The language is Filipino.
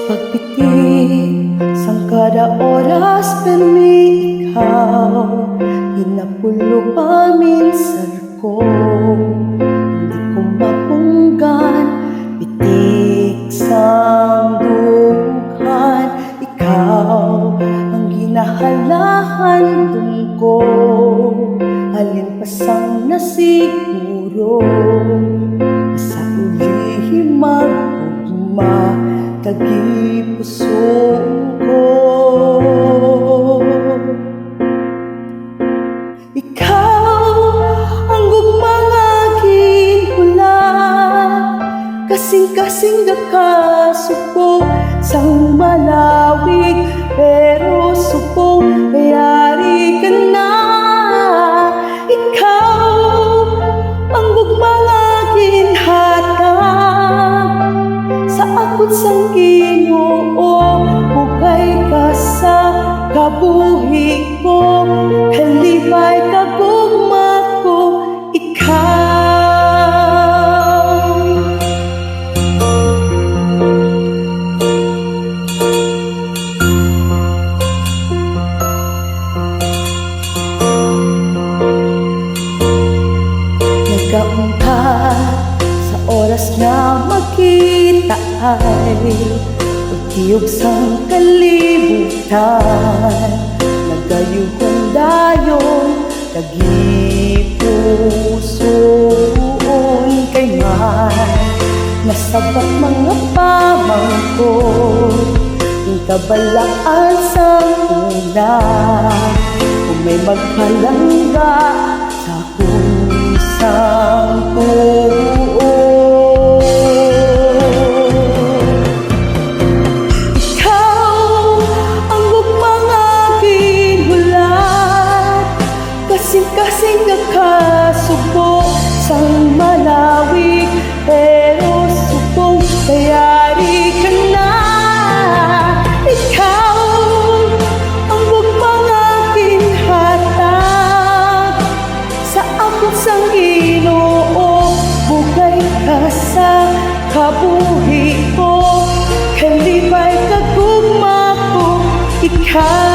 pagpitik sang kada oras permi ikaw inapulo paminsan ko hindi ko mapunggan pitik sang dughan ikaw ang ginahalahan ko alin pa sang nasiguro sa ulihimag ugma tagipuso ko. Ikaw ang gugmang aking hulat, kasing-kasing nakasupo sang malawig, pero supong mayari ka na. Ikaw ang gugmang aking hatag, sa akot sang Ginoo bukay ka sa kabuhi ko, kalipay ka gugma ko, ikaw. Nagkaunta sa oras na magkita ay utiyog sang kalibutan, nagayuhong dayon tagipusoon kay man nasabat mga pamangko yung kabalaan sa una kung may magpalangga sa kusang kasing nakasubo sang malawig, pero supong kayari ka na. Ikaw ang gugmang aking hatag, sa akot sang Ginoo bukay ka sa kabuhi ko, kalipay ka gugma ko, ikaw.